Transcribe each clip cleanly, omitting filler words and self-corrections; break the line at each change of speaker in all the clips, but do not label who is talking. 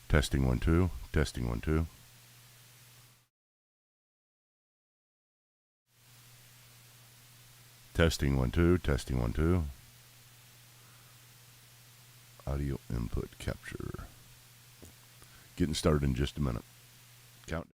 Testing 1 2. Testing 1 2. Testing 1 2. Testing 1 2. Audio input capture. Getting started in just a minute. Count.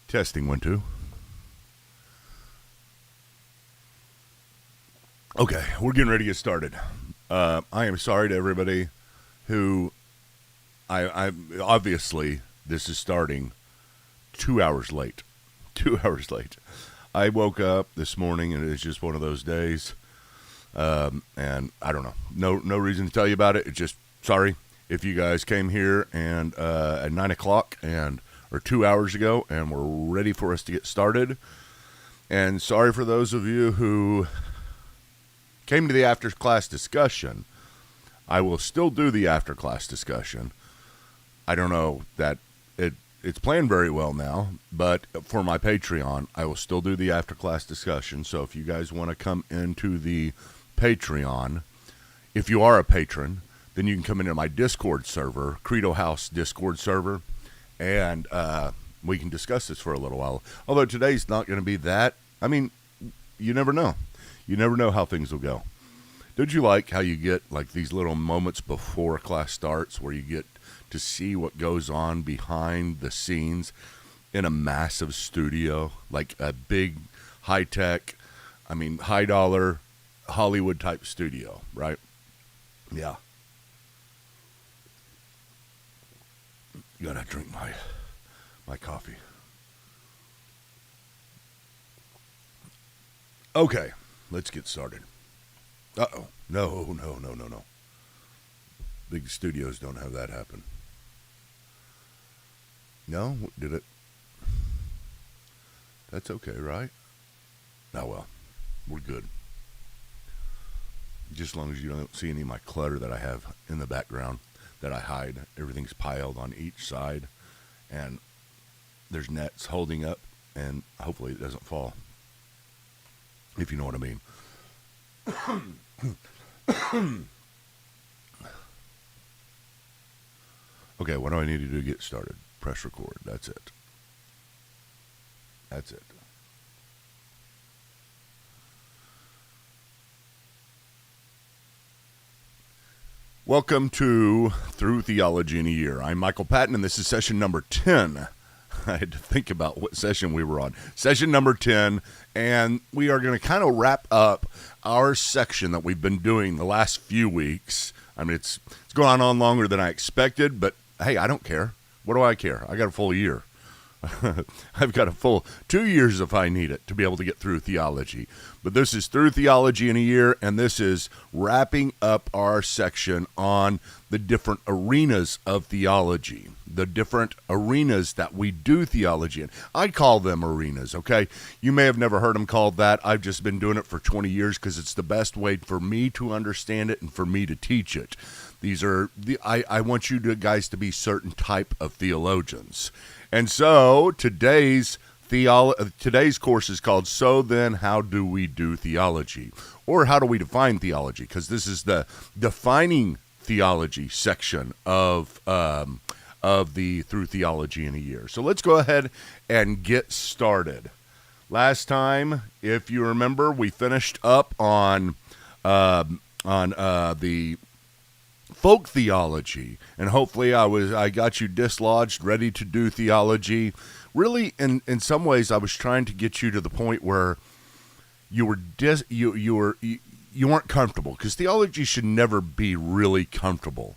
Testing 1 2. Okay, we're getting ready to get started. I am sorry to everybody who I obviously this is starting 2 hours late. 2 hours late. I woke up this morning and it's just one of those days. And I don't know. No reason to tell you about it. It's just sorry if you guys came here and at 9 o'clock or 2 hours ago and were ready for us to get started. And sorry for those of you who came to the after class discussion. I will still do the after class discussion. I don't know that it's planned very well now, but for my Patreon, I will still do the after class discussion. So if you guys want to come into the Patreon. If you are a patron, then you can come into my Discord server, Credo House Discord server, and we can discuss this for a little while. Although today's not going to be that. I mean, you never know. You never know how things will go. Don't you like how you get like these little moments before class starts where you get to see what goes on behind the scenes in a massive studio, like a big high-tech, high-dollar Hollywood-type studio, right? Yeah. Gotta drink my coffee. Okay, let's get started. Uh-oh. No. Big studios don't have that happen. No? Did it? That's okay, right? Oh, well. We're good. Just as long as you don't see any of my clutter that I have in the background that I hide. Everything's piled on each side, and there's nets holding up, and hopefully it doesn't fall, if you know what I mean. Okay, what do I need to do to get started? Press record. That's it. Welcome to Through Theology in a Year. I'm Michael Patton, and this is session number 10. I had to think about what session we were on. Session number 10, and we are going to kind of wrap up our section that we've been doing the last few weeks. I mean, it's gone on longer than I expected, but hey, I don't care. What do I care? I got a full year. I've got a full 2 years if I need it to be able to get through theology. But this is Through Theology in a Year, and this is wrapping up our section on the different arenas of theology, the different arenas that we do theology in. I call them arenas, okay? You may have never heard them called that. I've just been doing it for 20 years because it's the best way for me to understand it and for me to teach it. These are I want you guys to be certain type of theologians. And so today's course is called So Then How Do We Do Theology? Or How Do We Define Theology? Because this is the defining theology section of the Through Theology in a Year. So let's go ahead and get started. Last time, if you remember, we finished up on the folk theology, and hopefully I got you dislodged, ready to do theology. Really, in some ways, I was trying to get you to the point where you weren't comfortable, because theology should never be really comfortable.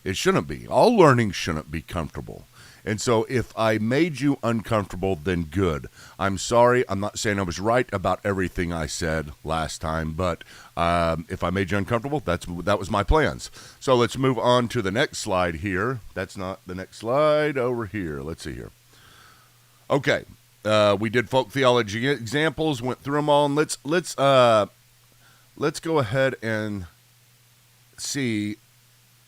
It shouldn't be. All learning shouldn't be comfortable. And so if I made you uncomfortable, then good. I'm sorry. I'm not saying I was right about everything I said last time, but if I made you uncomfortable, that was my plans. So let's move on to the next slide here. That's not the next slide. Over here. Let's see here. Okay. We did folk theology examples, went through them all, and let's go ahead and see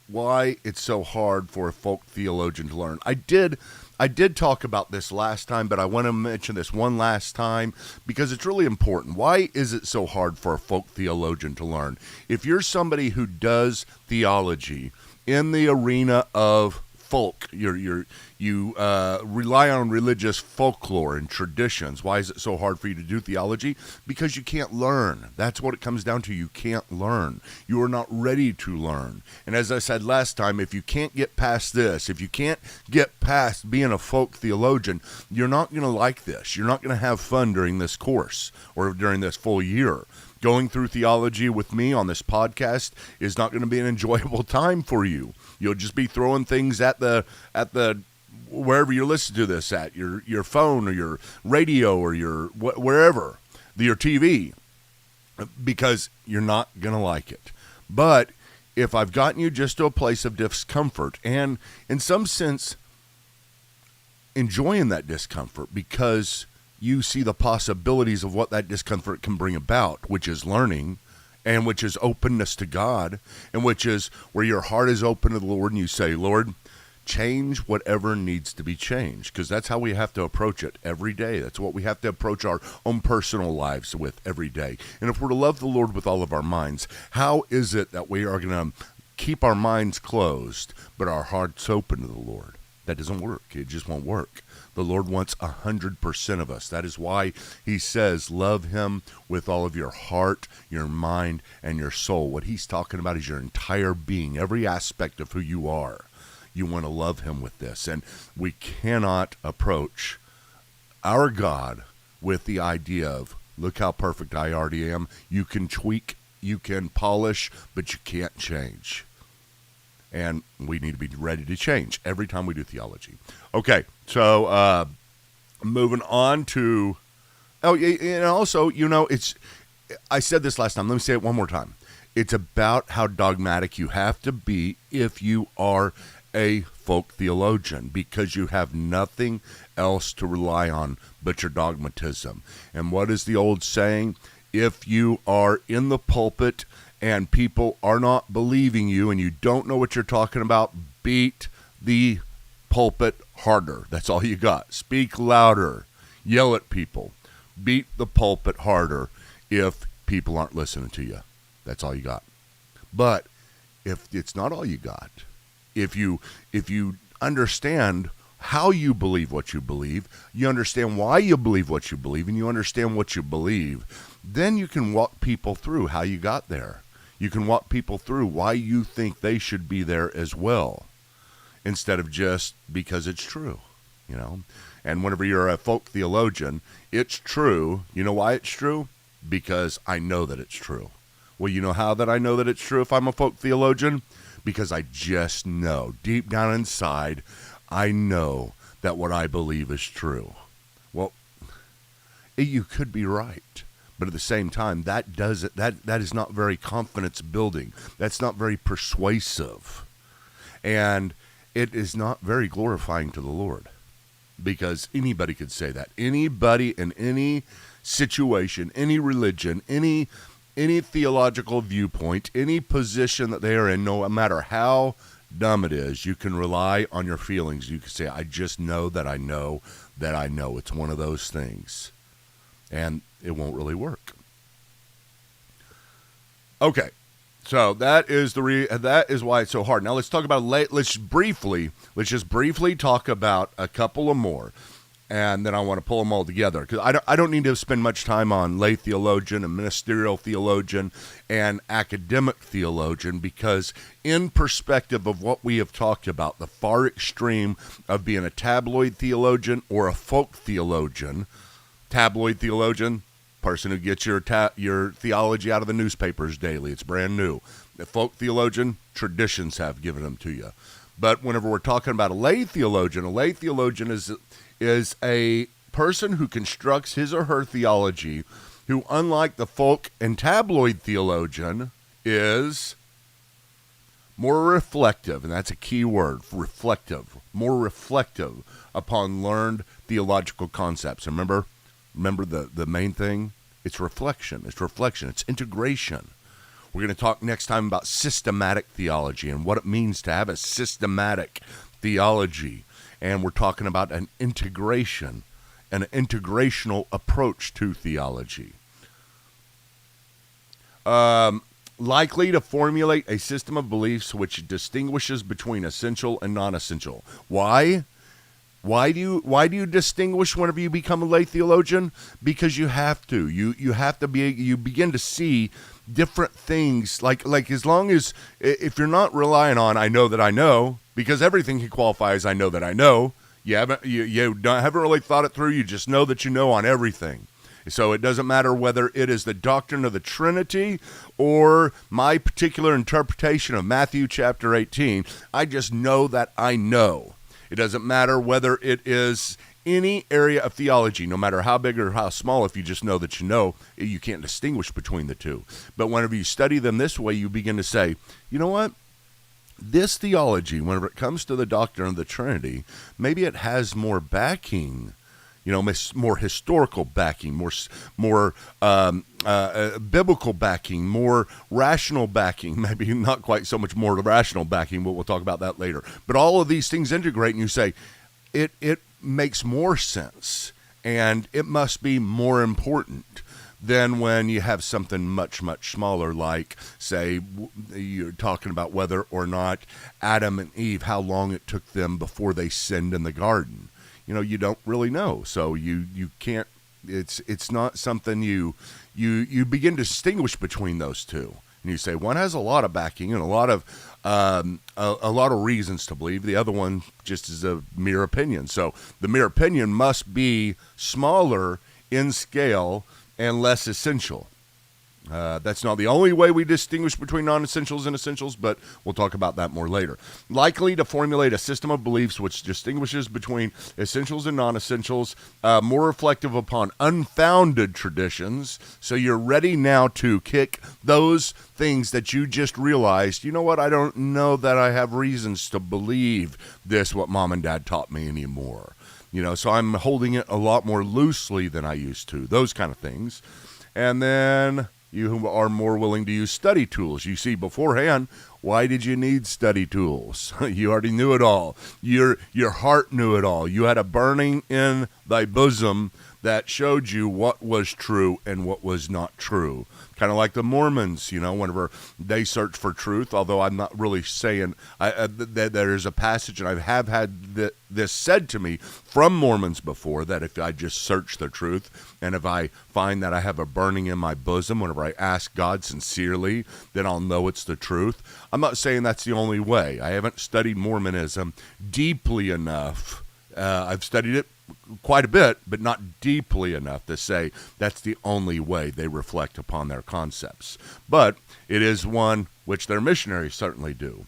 why it's so hard for a folk theologian to learn. I did talk about this last time, but I want to mention this one last time because it's really important. Why is it so hard for a folk theologian to learn? If you're somebody who does theology in the arena of folk, you rely on religious folklore and traditions. Why is it so hard for you to do theology? Because you can't learn. That's what it comes down to. You can't learn. You are not ready to learn. And as I said last time, if you can't get past this, if you can't get past being a folk theologian, you're not going to like this. You're not going to have fun during this course or during this full year. Going through theology with me on this podcast is not going to be an enjoyable time for you. You'll just be throwing things at the wherever you're listening to this at, your phone or your radio or wherever, your TV, because you're not going to like it. But if I've gotten you just to a place of discomfort and in some sense enjoying that discomfort because you see the possibilities of what that discomfort can bring about, which is learning, and which is openness to God, and which is where your heart is open to the Lord, and you say, Lord, change whatever needs to be changed, because that's how we have to approach it every day. That's what we have to approach our own personal lives with every day. And if we're to love the Lord with all of our minds, how is it that we are going to keep our minds closed but our hearts open to the Lord? That doesn't work. It just won't work. The Lord wants 100% of us. That is why he says, love him with all of your heart, your mind, and your soul. What he's talking about is your entire being, every aspect of who you are. You want to love him with this. And we cannot approach our God with the idea of, look how perfect I already am. You can tweak, you can polish, but you can't change. And we need to be ready to change every time we do theology. Okay, so moving on to, and also, I said this last time. Let me say it one more time. It's about how dogmatic you have to be if you are a folk theologian, because you have nothing else to rely on but your dogmatism. And what is the old saying? If you are in the pulpit and people are not believing you and you don't know what you're talking about, beat the pulpit harder. That's all you got. Speak louder. Yell at people. Beat the pulpit harder if people aren't listening to you. That's all you got. But if it's not all you got, if you understand how you believe what you believe, you understand why you believe what you believe, and you understand what you believe, then you can walk people through how you got there. You can walk people through why you think they should be there as well, instead of just because it's true, And whenever you're a folk theologian, it's true. You know why it's true? Because I know that it's true. Well, you know how that I know that it's true if I'm a folk theologian? Because I just know, deep down inside, I know that what I believe is true. Well, you could be right. But at the same time, that is not very confidence building. That's not very persuasive. And it is not very glorifying to the Lord. Because anybody could say that. Anybody in any situation, any religion, any theological viewpoint, any position that they are in, no matter how dumb it is, you can rely on your feelings. You can say, I just know that I know that I know. It's one of those things. And it won't really work. Okay, so that is why it's so hard. Now let's talk about let's just briefly talk about a couple of more, and then I want to pull them all together, because I don't need to spend much time on lay theologian and ministerial theologian and academic theologian, because in perspective of what we have talked about, the far extreme of being a tabloid theologian or a folk theologian. Tabloid theologian, person who gets your theology out of the newspapers daily. It's brand new. The folk theologian, traditions have given them to you. But whenever we're talking about a lay theologian is a person who constructs his or her theology, who, unlike the folk and tabloid theologian, is more reflective, and that's a key word, reflective, more reflective upon learned theological concepts. Remember the main thing? It's reflection. It's integration. We're going to talk next time about systematic theology and what it means to have a systematic theology. And we're talking about an integration, an integrational approach to theology. Likely to formulate a system of beliefs which distinguishes between essential and non-essential. Why? Why do you distinguish whenever you become a lay theologian? Because you have to. You have to be. You begin to see different things. Like as long as, if you're not relying on I know that I know, because everything can qualify as I know that I know. You haven't really thought it through. You just know that you know on everything. So it doesn't matter whether it is the doctrine of the Trinity or my particular interpretation of Matthew chapter 18. I just know that I know. It doesn't matter whether it is any area of theology, no matter how big or how small. If you just know that you know, you can't distinguish between the two. But whenever you study them this way, you begin to say, you know what? This theology, whenever it comes to the doctrine of the Trinity, maybe it has more backing, more historical backing, more biblical backing, more rational backing, maybe not quite so much more rational backing, but we'll talk about that later. But all of these things integrate, and you say, it makes more sense, and it must be more important than when you have something much, much smaller, like, say, you're talking about whether or not Adam and Eve, how long it took them before they sinned in the garden. You don't really know, so you can't, it's not something you begin to distinguish between those two. And you say, one has a lot of backing and a lot of reasons to believe. The other one just is a mere opinion. So the mere opinion must be smaller in scale and less essential. That's not the only way we distinguish between non-essentials and essentials, but we'll talk about that more later. Likely to formulate a system of beliefs which distinguishes between essentials and non-essentials, more reflective upon unfounded traditions. So you're ready now to kick those things that you just realized, you know what, I don't know that I have reasons to believe this, what mom and dad taught me anymore. So I'm holding it a lot more loosely than I used to, those kind of things. And then you are more willing to use study tools. You see beforehand, why did you need study tools? You already knew it all. Your heart knew it all. You had a burning in thy bosom that showed you what was true and what was not true. Kind of like the Mormons, whenever they search for truth, although I'm not really saying that there's a passage, and I have had this said to me from Mormons before, that if I just search the truth, and if I find that I have a burning in my bosom, whenever I ask God sincerely, then I'll know it's the truth. I'm not saying that's the only way. I haven't studied Mormonism deeply enough. I've studied it quite a bit, but not deeply enough to say that's the only way they reflect upon their concepts. But it is one which their missionaries certainly do.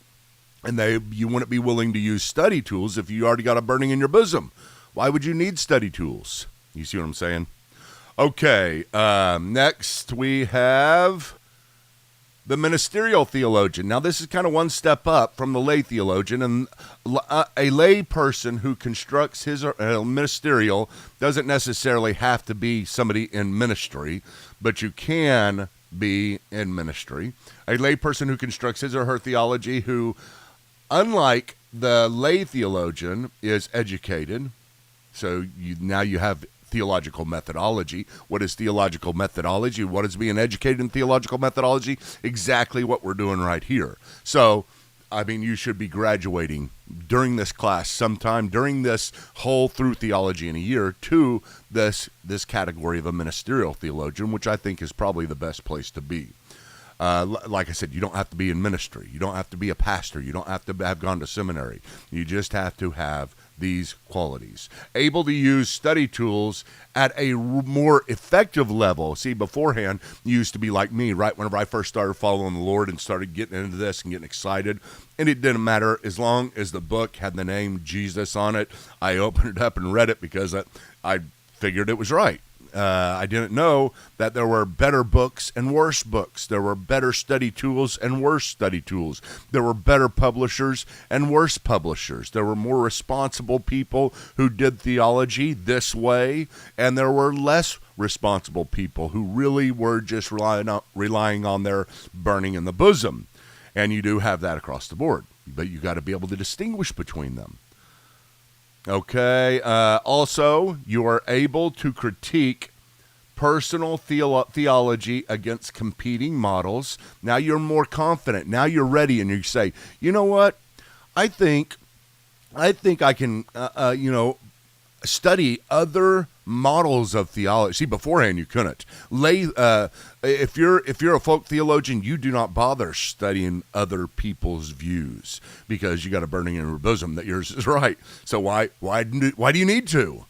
And you wouldn't be willing to use study tools if you already got a burning in your bosom. Why would you need study tools? You see what I'm saying? Okay, next we have the ministerial theologian. Now, this is kind of one step up from the lay theologian, and a lay person who constructs his ministerial doesn't necessarily have to be somebody in ministry, but you can be in ministry. A lay person who constructs his or her theology, who, unlike the lay theologian, is educated. So now you have theological methodology. What is theological methodology? What is being educated in theological methodology? Exactly what we're doing right here. So, you should be graduating during this class sometime during this whole through theology in a year to this category of a ministerial theologian, which I think is probably the best place to be. Like I said, you don't have to be in ministry. You don't have to be a pastor. You don't have to have gone to seminary. You just have to have these qualities. Able to use study tools at a more effective level. See, beforehand, you used to be like me, right? Whenever I first started following the Lord and started getting into this and getting excited, and it didn't matter as long as the book had the name Jesus on it. I opened it up and read it because I figured it was right. I didn't know that there were better books and worse books. There were better study tools and worse study tools. There were better publishers and worse publishers. There were more responsible people who did theology this way, and there were less responsible people who really were just relying on their burning in the bosom. And you do have that across the board, but you got to be able to distinguish between them. Okay, also, you are able to critique personal theology against competing models. Now you're more confident. Now you're ready, and you say, you know what? I think I can, study other models of theology. See, beforehand you couldn't. If you're a folk theologian, you do not bother studying other people's views because you got a burning in your bosom that yours is right. So why do you need to?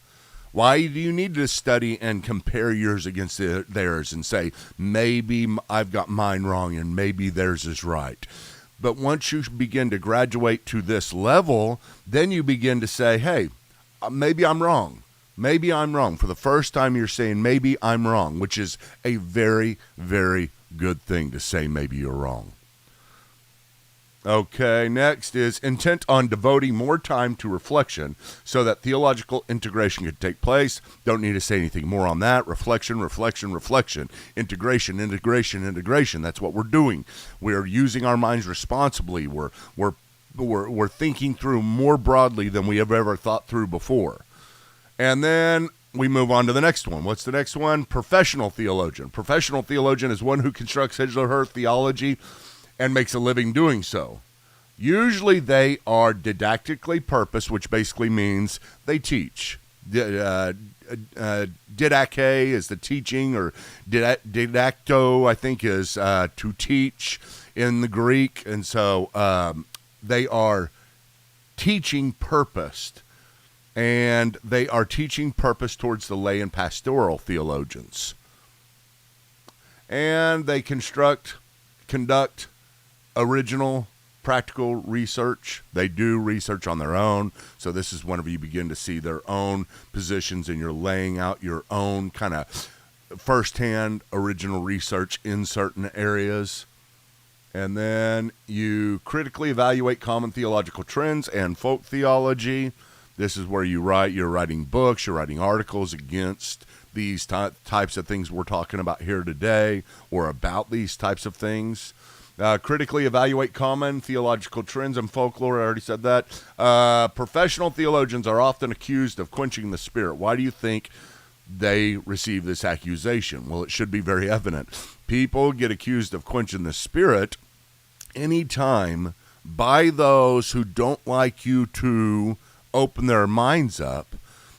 Why do you need to study and compare yours against theirs and say, maybe I've got mine wrong and maybe theirs is right? But once you begin to graduate to this level, then you begin to say, hey, maybe I'm wrong. Maybe I'm wrong. For the first time, you're saying, maybe I'm wrong, which is a very, very good thing to say, maybe you're wrong. Maybe I'm wrong. For the first time, you're saying, maybe I'm wrong, which is a very, very good thing to say, maybe I'm wrong, which is a very, very good thing to say, maybe I'm wrong. Maybe I'm wrong. For the first time, you're saying, maybe I'm wrong. Which is a very, very good thing to say, maybe you're wrong. Okay, next is intent on devoting more time to reflection so that theological integration can take place. Don't need to say anything more on that. Reflection, reflection, reflection. Integration, integration, integration. That's what we're doing. We're using our minds responsibly. We're thinking through more broadly than we have ever thought through before. And then we move on to the next one. What's the next one? Professional theologian. Professional theologian is one who constructs his or her theology and makes a living doing so. Usually they are didactically purposed, which basically means they teach. Didache is the teaching, or didacto, I think, is to teach in the Greek. And so they are teaching purposed, and they are teaching purpose towards the lay and pastoral theologians. And they conduct original practical research. They do research on their own. So this is whenever you begin to see their own positions and you're laying out your own kind of firsthand original research in certain areas. And then you critically evaluate common theological trends and folk theology. This is where you're writing books, you're writing articles against these types of things we're talking about here today, or about these types of things. Critically evaluate common theological trends and folklore. I already said that. Professional theologians are often accused of quenching the spirit. Why do you think they receive this accusation? Well, it should be very evident. People get accused of quenching the spirit anytime by those who don't like you to open their minds up.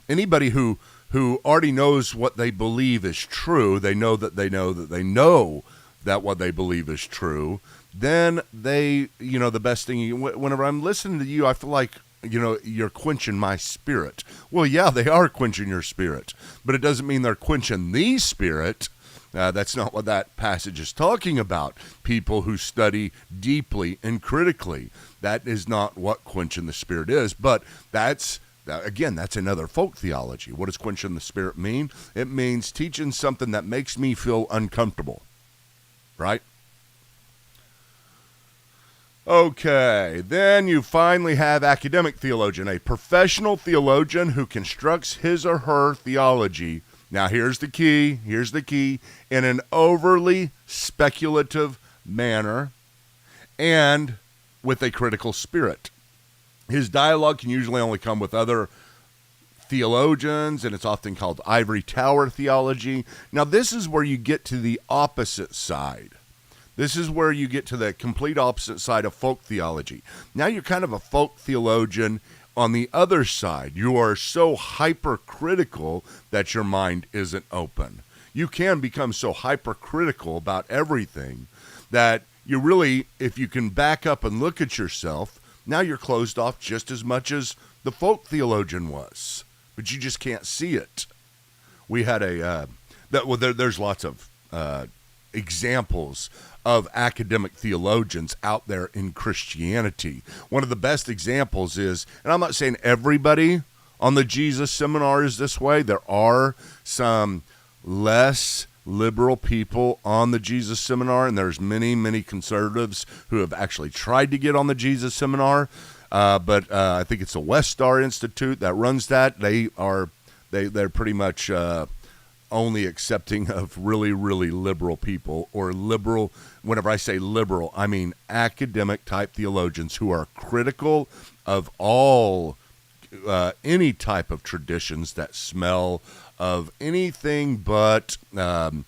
Anybody who already knows what they believe is true, they know that they know that they know that what they believe is true, then they, the best thing, whenever I'm listening to you, I feel like, you're quenching my spirit. Well, yeah, they are quenching your spirit, but it doesn't mean they're quenching the spirit. That's not what that passage is talking about. People who study deeply and critically. That is not what quenching the spirit is, but that's another folk theology. What does quenching the spirit mean? It means teaching something that makes me feel uncomfortable. Right? Okay, then you finally have academic theologian, a professional theologian who constructs his or her theology. Now here's the key, in an overly speculative manner and with a critical spirit. His dialogue can usually only come with other theologians, and it's often called ivory tower theology. Now, this is where you get to the opposite side. This is where you get to the complete opposite side of folk theology. Now you're kind of a folk theologian on the other side. You are so hypercritical that your mind isn't open. You can become so hypercritical about everything that you really, if you can back up and look at yourself, now you're closed off just as much as the folk theologian was. But you just can't see it. We had there's lots of examples of academic theologians out there in Christianity. One of the best examples is, and I'm not saying everybody on the Jesus Seminar is this way. There are some less liberal people on the Jesus Seminar, and there's many, many conservatives who have actually tried to get on the Jesus Seminar. But I think it's the West Star Institute that runs that. They're pretty much only accepting of really, really liberal people, or liberal. Whenever I say liberal, I mean academic type theologians who are critical of all any type of traditions that smell of anything but the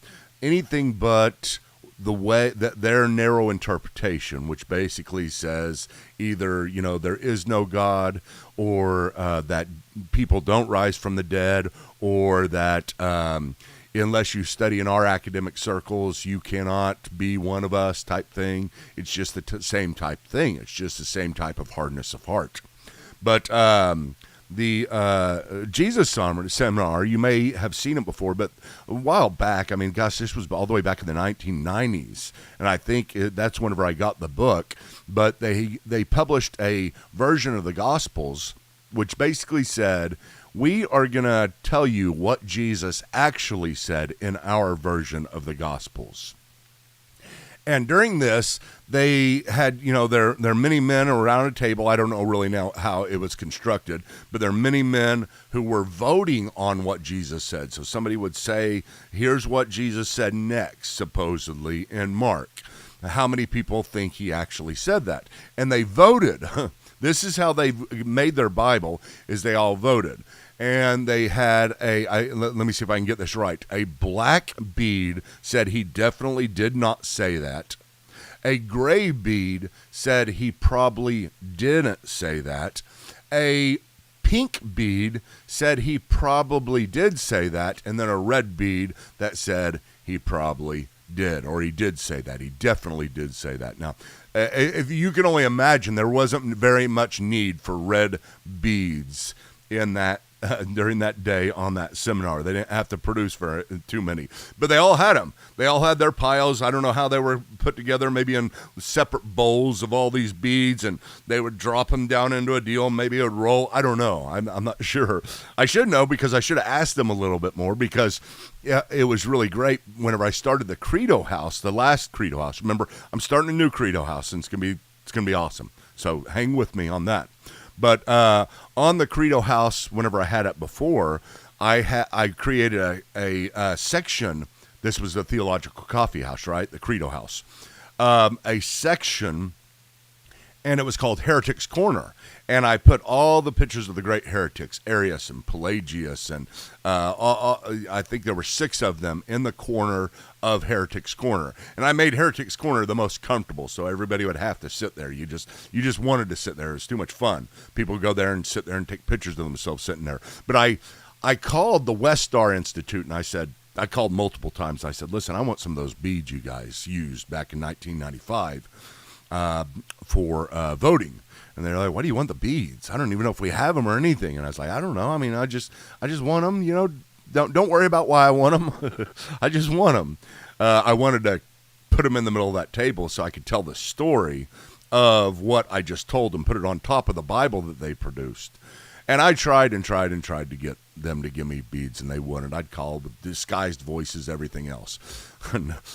way that their narrow interpretation, which basically says either, there is no God, or that people don't rise from the dead, or that unless you study in our academic circles, you cannot be one of us type thing. It's just the same type thing. It's just the same type of hardness of heart. But the Jesus Seminar, you may have seen it before, but a while back, this was all the way back in the 1990s, and I think that's whenever I got the book, but they published a version of the Gospels, which basically said, we are going to tell you what Jesus actually said in our version of the Gospels. And during this, they had, their many men around a table. I don't know really now how it was constructed, but there are many men who were voting on what Jesus said. So somebody would say, here's what Jesus said next, supposedly, in Mark. How many people think he actually said that? And they voted. This is how they made their Bible, is they all voted. And they had let me see if I can get this right. A black bead said he definitely did not say that. A gray bead said he probably didn't say that. A pink bead said he probably did say that. And then a red bead that said he probably did, or he did say that. He definitely did say that. Now, if you can only imagine, there wasn't very much need for red beads in that during that day on that seminar. They didn't have to produce too many, but they all had them. They all had their piles. I don't know how they were put together, maybe in separate bowls of all these beads, and they would drop them down into a deal. Maybe it would roll. I don't know. I'm not sure. I should know, because I should have asked them a little bit more, because it was really great whenever I started the Credo House, the last Credo House. Remember, I'm starting a new Credo House, and it's gonna be awesome. So hang with me on that. But on the Credo House, whenever I had it before, I created a section. This was the Theological Coffee House, right? The Credo House. A section, and it was called Heretics Corner. And I put all the pictures of the great heretics, Arius and Pelagius, and I think there were 6 of them in the corner of Heretics Corner. And I made Heretics Corner the most comfortable, so everybody would have to sit there. You just wanted to sit there. It was too much fun. People would go there and sit there and take pictures of themselves sitting there. But I called the West Star Institute, and I called multiple times. I said, listen, I want some of those beads you guys used back in 1995 for voting. And they're like, why do you want the beads? I don't even know if we have them or anything. And I was like, I don't know. I mean, I just want them, don't worry about why I want them. I just want them. I wanted to put them in the middle of that table so I could tell the story of what I just told them, put it on top of the Bible that they produced. And I tried and tried and tried to get them to give me beads, and they wouldn't. I'd call with disguised voices, everything else.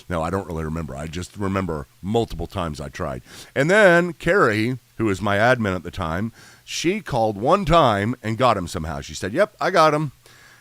No, I don't really remember. I just remember multiple times I tried. And then Carrie, who was my admin at the time, she called one time and got him somehow. She said, yep, I got him.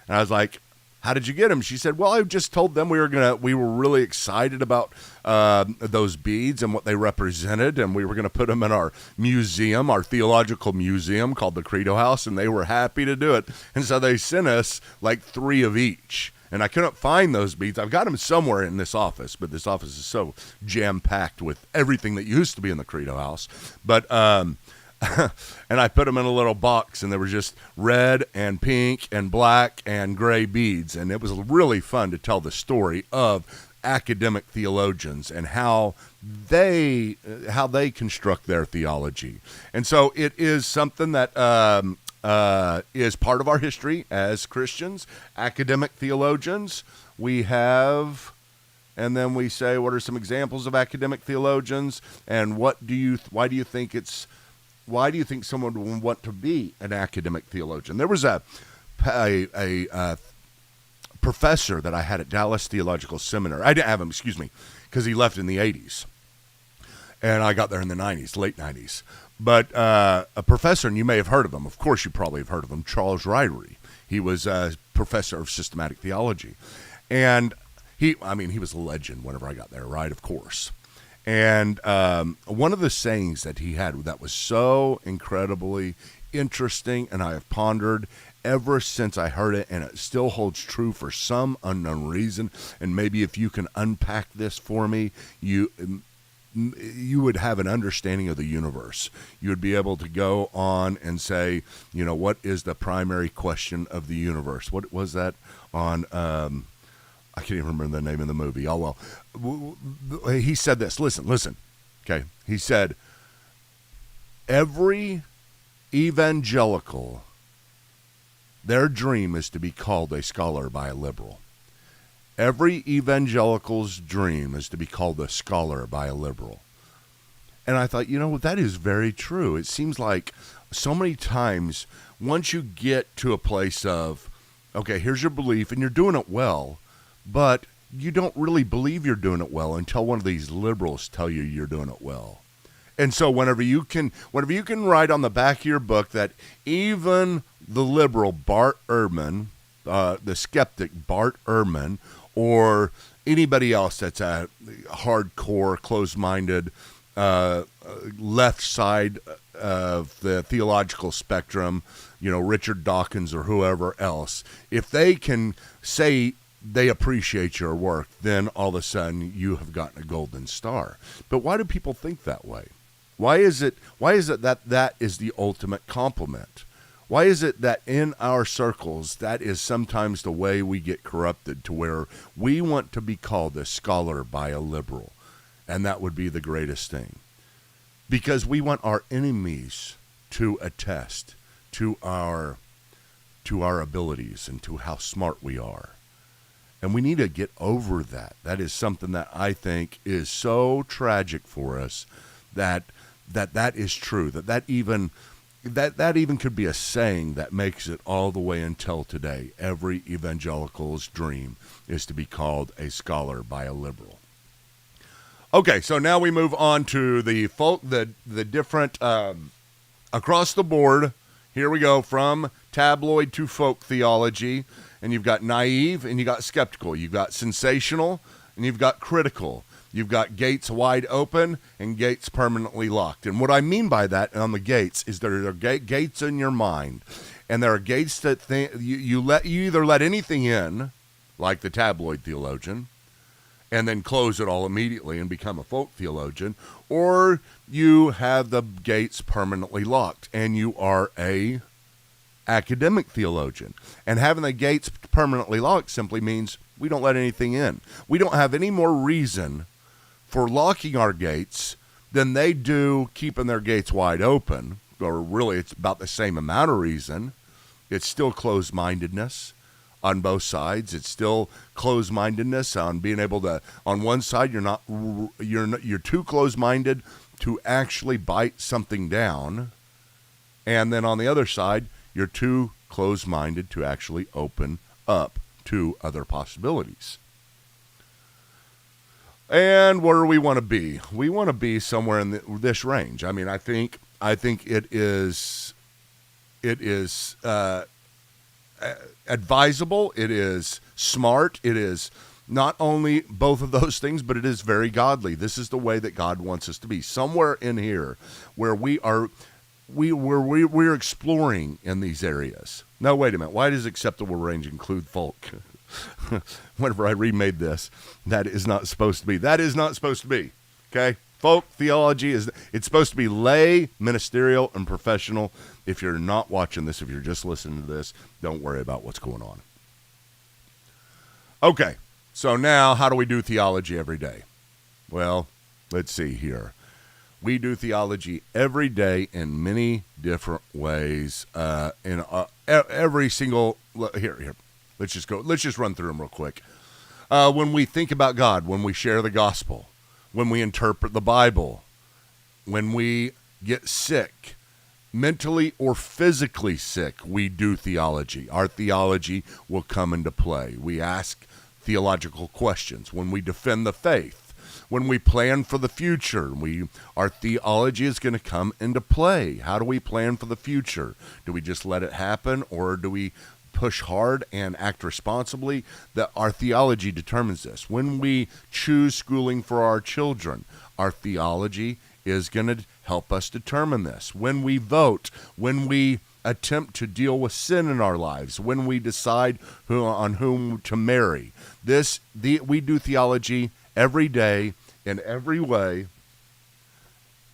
And I was like, how did you get him? She said, well, I just told them we were really excited about those beads and what they represented, and we were going to put them in our museum, our theological museum called the Credo House, and they were happy to do it. And so they sent us like 3 of each. And I couldn't find those beads. I've got them somewhere in this office, but this office is so jam-packed with everything that used to be in the Credo House. But and I put them in a little box, and there was just red and pink and black and gray beads. And it was really fun to tell the story of academic theologians and how they construct their theology. And so it is something that is part of our history as Christians, academic theologians. We have, and then we say, what are some examples of academic theologians, and why do you think someone would want to be an academic theologian? There was a professor that I had at Dallas Theological Seminary. I didn't have him, because he left in the 80s. And I got there in the 90s, late 90s. But a professor, and you may have heard of him. Of course, you probably have heard of him, Charles Ryrie. He was a professor of systematic theology. And he was a legend whenever I got there, right? Of course. And one of the sayings that he had that was so incredibly interesting, and I have pondered ever since I heard it, and it still holds true for some unknown reason, and maybe if you can unpack this for me, you would have an understanding of the universe. You would be able to go on and say, what is the primary question of the universe? What was that on... I can't even remember the name of the movie. Oh, well, he said this. Listen. Okay. He said, every evangelical, their dream is to be called a scholar by a liberal. Every evangelical's dream is to be called a scholar by a liberal. And I thought, that is very true. It seems like so many times, once you get to a place of, okay, here's your belief, and you're doing it well, but you don't really believe you're doing it well until one of these liberals tell you you're doing it well. And so whenever you can write on the back of your book that even the liberal Bart Ehrman, the skeptic Bart Ehrman, or anybody else that's a hardcore, closed-minded, left side of the theological spectrum, Richard Dawkins or whoever else, if they can say they appreciate your work, then all of a sudden you have gotten a golden star. But why do people think that way? Why is it that is the ultimate compliment? Why is it that in our circles that is sometimes the way we get corrupted, to where we want to be called a scholar by a liberal, and that would be the greatest thing? Because we want our enemies to attest to our abilities and to how smart we are. And we need to get over that. That is something that I think is so tragic for us, that is true, that even could be a saying that makes it all the way until today. Every evangelical's dream is to be called a scholar by a liberal. Okay, so now we move on to the different across the board. Here we go, from tabloid to folk theology. And you've got naive and you got skeptical. You've got sensational and you've got critical. You've got gates wide open and gates permanently locked. And what I mean by that on the gates is there are gates in your mind. And there are gates that you either let anything in, like the tabloid theologian, and then close it all immediately and become a folk theologian, or you have the gates permanently locked and you are a academic theologian. And having the gates permanently locked simply means we don't let anything in. We don't have any more reason for locking our gates than they do keeping their gates wide open, or really it's about the same amount of reason. It's still closed-mindedness on both sides. It's still closed-mindedness on being able to, on one side you're too closed-minded to actually bite something down, and then on the other side you're too closed-minded to actually open up to other possibilities. And where do we want to be? We want to be somewhere in this range. I mean, I think it is advisable. It is smart. It is not only both of those things, but it is very godly. This is the way that God wants us to be. Somewhere in here where we're exploring in these areas. No, wait a minute. Why does acceptable range include folk? Whenever I remade this, that is not supposed to be. That is not supposed to be. Okay? Folk theology it's supposed to be lay, ministerial, and professional. If you're not watching this, if you're just listening to this, don't worry about what's going on. Okay. So now, how do we do theology every day? Well, let's see here. We do theology every day in many different ways. In every single here. Let's just run through them real quick. When we think about God, when we share the gospel, when we interpret the Bible, when we get sick, mentally or physically sick, we do theology. Our theology will come into play. We ask theological questions. When we defend the faith, when we plan for the future, our theology is going to come into play. How do we plan for the future? Do we just let it happen, or do we push hard and act responsibly? That our theology determines this. When we choose schooling for our children, our theology is going to help us determine this. When we vote, when we attempt to deal with sin in our lives, when we decide on whom to marry, we do theology every day in every way,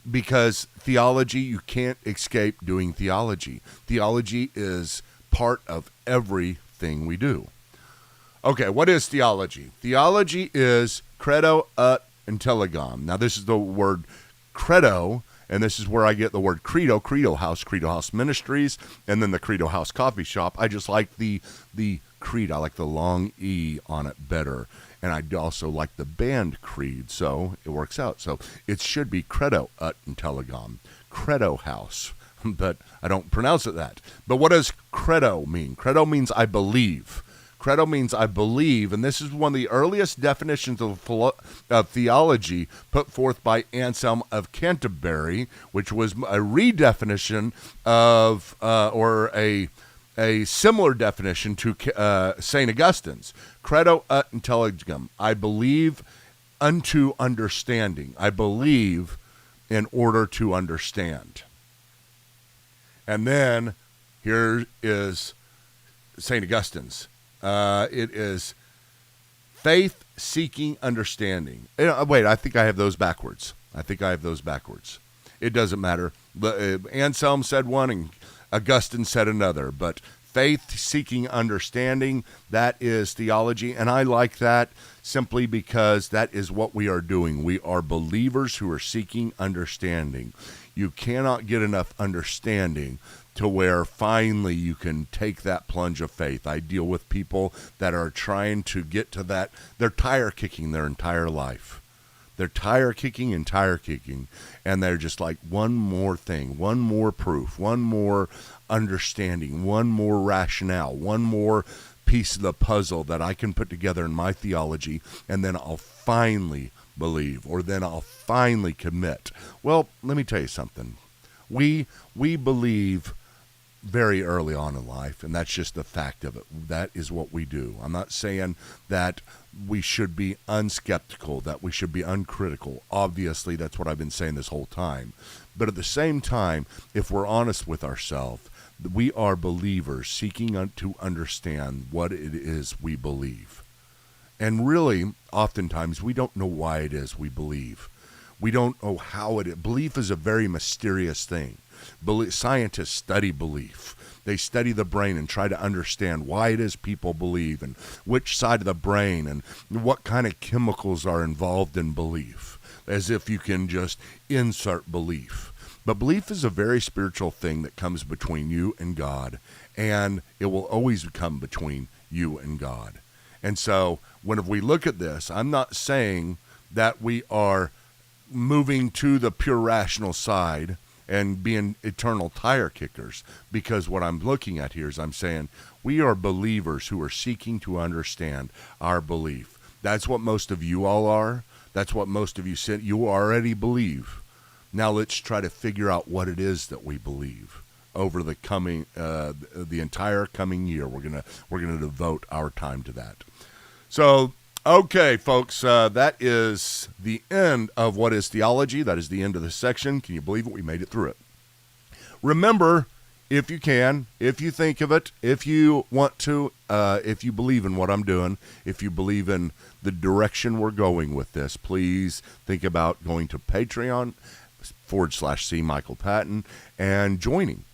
because theology, you can't escape doing theology. Theology is part of everything we do. Okay, what is theology? Theology is credo ut intelligam. Now, this is the word credo, and this is where I get the word credo House Ministries, and then the Credo House Coffee Shop. I just like the creed. I like the long E on it better. And I also like the band Creed, so it works out. So it should be credo ut intelligam, Credo House. But I don't pronounce it that. But what does credo mean? Credo means I believe. Credo means I believe, and this is one of the earliest definitions of theology put forth by Anselm of Canterbury, which was a redefinition of, or a similar definition to St. Augustine's. Credo ut intelligam. I believe unto understanding. I believe in order to understand. And then here is St. Augustine's. It is faith seeking understanding. Wait, I think I have those backwards. It doesn't matter. Anselm said one and Augustine said another, but faith seeking understanding, that is theology. And I like that simply because that is what we are doing. We are believers who are seeking understanding. You cannot get enough understanding to where finally you can take that plunge of faith. I deal with people that are trying to get to that. They're tire kicking their entire life. They're tire kicking, and they're just like, one more thing, one more proof, one more understanding, one more rationale, one more piece of the puzzle that I can put together in my theology, and then I'll finally believe, or then I'll finally commit. Well, let me tell you something. We believe very early on in life, and that's just the fact of it. That is what we do. I'm not saying that we should be unskeptical, that we should be uncritical. Obviously, that's what I've been saying this whole time. But at the same time, if we're honest with ourselves, we are believers seeking to understand what it is we believe. And really, oftentimes, we don't know why it is we believe. We don't know how it is. Belief is a very mysterious thing. Scientists study belief. They study the brain and try to understand why it is people believe and which side of the brain and what kind of chemicals are involved in belief, as if you can just insert belief. But belief is a very spiritual thing that comes between you and God, and it will always come between you and God. And so when we look at this, I'm not saying that we are moving to the pure rational side and being eternal tire kickers, because what I'm looking at here is I'm saying we are believers who are seeking to understand our belief. That's what most of you all are. That's what most of you said you already believe. Now let's try to figure out what it is that we believe over the coming, the entire coming year. We're gonna devote our time to that. So, okay, folks, that is the end of What is Theology. That is the end of this section. Can you believe it? We made it through it. Remember, if you can, if you think of it, if you want to, if you believe in what I'm doing, if you believe in the direction we're going with this, please think about going to Patreon.com/C Michael Patton and joining,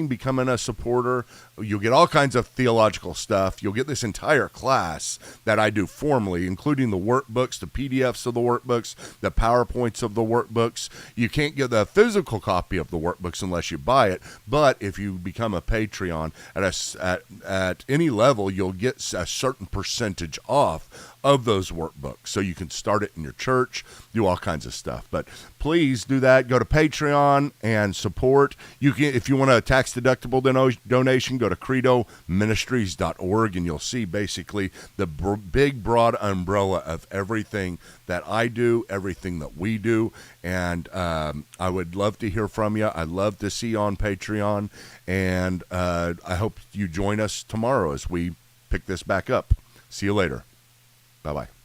becoming a supporter. You'll get all kinds of theological stuff. You'll get this entire class that I do formally, including the workbooks, the PDFs of the workbooks, the PowerPoints of the workbooks. You can't get the physical copy of the workbooks unless you buy it. But if you become a Patreon at any level, you'll get a certain percentage off of those workbooks. So you can start it in your church, do all kinds of stuff. But please do that. Go to Patreon and support. You can, if you want a tax-deductible donation, go to credoministries.org, and you'll see basically the big, broad umbrella of everything that I do, everything that we do. And I would love to hear from you. I'd love to see you on Patreon. And I hope you join us tomorrow as we pick this back up. See you later. Bye-bye.